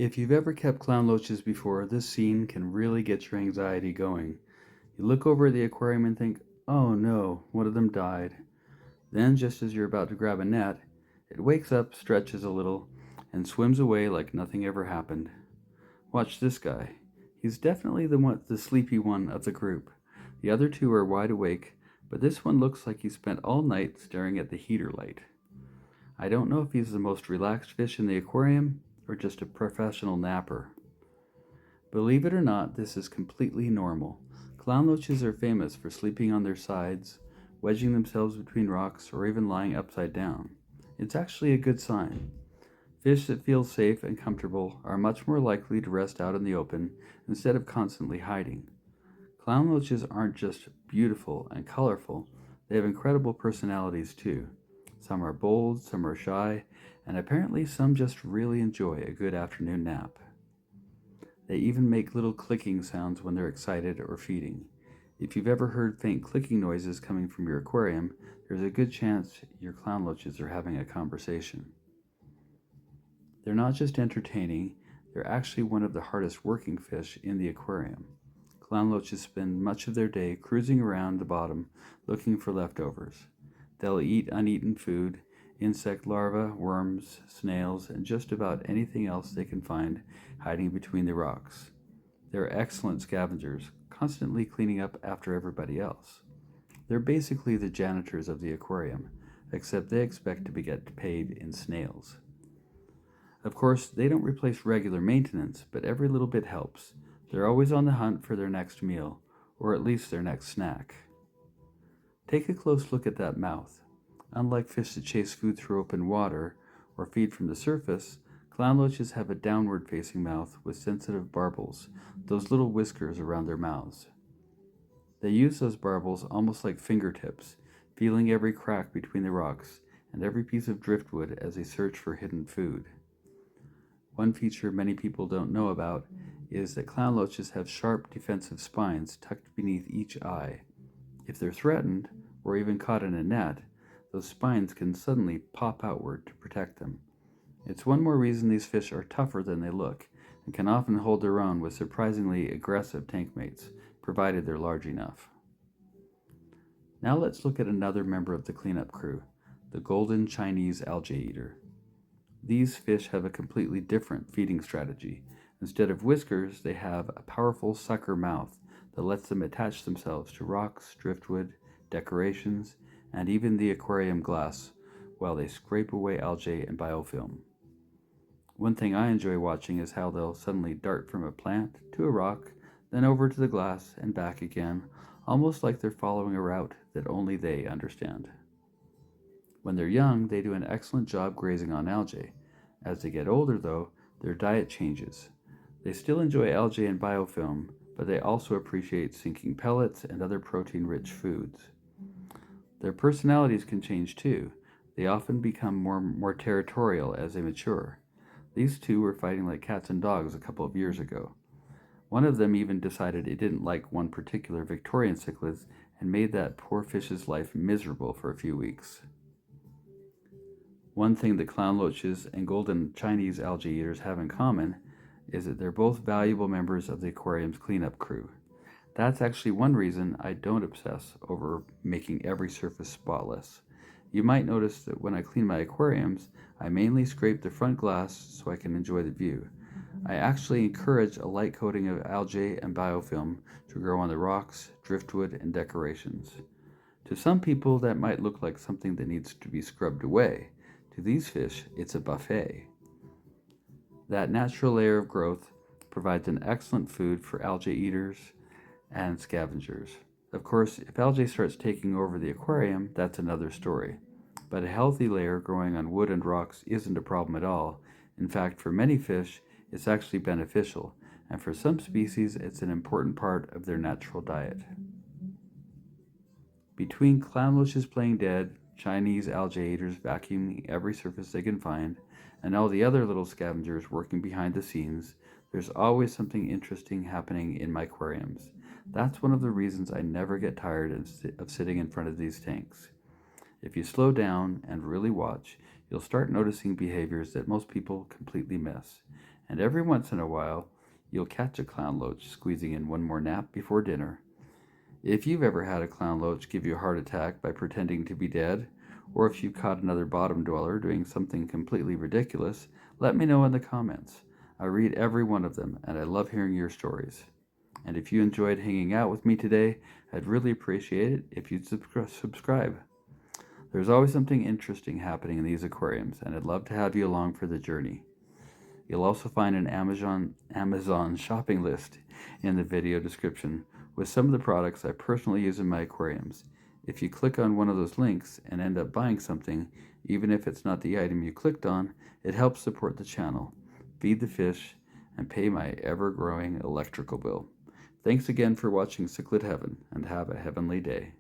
If you've ever kept clown loaches before, this scene can really get your anxiety going. You look over at the aquarium and think, oh no, one of them died. Then, just as you're about to grab a net, it wakes up, stretches a little, and swims away like nothing ever happened. Watch this guy. He's definitely the sleepy one of the group. The other two are wide awake, but this one looks like he spent all night staring at the heater light. I don't know if he's the most relaxed fish in the aquarium or just a professional napper. Believe it or not, this is completely normal. Clown loaches are famous for sleeping on their sides, wedging themselves between rocks, or even lying upside down. It's actually a good sign. Fish that feel safe and comfortable are much more likely to rest out in the open instead of constantly hiding. Clown loaches aren't just beautiful and colorful, they have incredible personalities too. Some are bold, some are shy, and apparently some just really enjoy a good afternoon nap. They even make little clicking sounds when they're excited or feeding. If you've ever heard faint clicking noises coming from your aquarium, there's a good chance your clown loaches are having a conversation. They're not just entertaining, they're actually one of the hardest working fish in the aquarium. Clown loaches spend much of their day cruising around the bottom looking for leftovers. They'll eat uneaten food, insect larvae, worms, snails, and just about anything else they can find hiding between the rocks. They're excellent scavengers, constantly cleaning up after everybody else. They're basically the janitors of the aquarium, except they expect to get paid in snails. Of course, they don't replace regular maintenance, but every little bit helps. They're always on the hunt for their next meal, or at least their next snack. Take a close look at that mouth. Unlike fish that chase food through open water or feed from the surface, clown loaches have a downward-facing mouth with sensitive barbels, those little whiskers around their mouths. They use those barbels almost like fingertips, feeling every crack between the rocks and every piece of driftwood as they search for hidden food. One feature many people don't know about is that clown loaches have sharp defensive spines tucked beneath each eye. If they're threatened, or even caught in a net, those spines can suddenly pop outward to protect them. It's one more reason these fish are tougher than they look, and can often hold their own with surprisingly aggressive tank mates, provided they're large enough. Now let's look at another member of the cleanup crew, the golden Chinese algae eater. These fish have a completely different feeding strategy. Instead of whiskers, they have a powerful sucker mouth that lets them attach themselves to rocks, driftwood, decorations, and even the aquarium glass while they scrape away algae and biofilm. One thing I enjoy watching is how they'll suddenly dart from a plant to a rock, then over to the glass and back again, almost like they're following a route that only they understand. When they're young, they do an excellent job grazing on algae. As they get older, though, their diet changes. They still enjoy algae and biofilm, but they also appreciate sinking pellets and other protein-rich foods. Their personalities can change too. They often become more territorial as they mature. These two were fighting like cats and dogs a couple of years ago. One of them even decided it didn't like one particular Victorian cichlid and made that poor fish's life miserable for a few weeks. One thing that clown loaches and golden Chinese algae eaters have in common is that they're both valuable members of the aquarium's cleanup crew. That's actually one reason I don't obsess over making every surface spotless. You might notice that when I clean my aquariums, I mainly scrape the front glass so I can enjoy the view. I actually encourage a light coating of algae and biofilm to grow on the rocks, driftwood, and decorations. To some people, that might look like something that needs to be scrubbed away. To these fish, it's a buffet. That natural layer of growth provides an excellent food for algae eaters and scavengers. Of course, if algae starts taking over the aquarium, that's another story. But a healthy layer growing on wood and rocks isn't a problem at all. In fact, for many fish, it's actually beneficial, and for some species, it's an important part of their natural diet. Between clown loaches playing dead, Chinese algae eaters vacuuming every surface they can find, and all the other little scavengers working behind the scenes, there's always something interesting happening in my aquariums. That's one of the reasons I never get tired of sitting in front of these tanks. If you slow down and really watch, you'll start noticing behaviors that most people completely miss. and every once in a while, you'll catch a clown loach squeezing in one more nap before dinner. If you've ever had a clown loach give you a heart attack by pretending to be dead, or if you caught another bottom dweller doing something completely ridiculous, let me know in the comments. I read every one of them, and I love hearing your stories. And if you enjoyed hanging out with me today, I'd really appreciate it if you'd subscribe. There's always something interesting happening in these aquariums, and I'd love to have you along for the journey. You'll also find an Amazon shopping list in the video description with some of the products I personally use in my aquariums. If you click on one of those links and end up buying something, even if it's not the item you clicked on, it helps support the channel, feed the fish, and pay my ever-growing electrical bill. Thanks again for watching Cichlid Heaven, and have a heavenly day.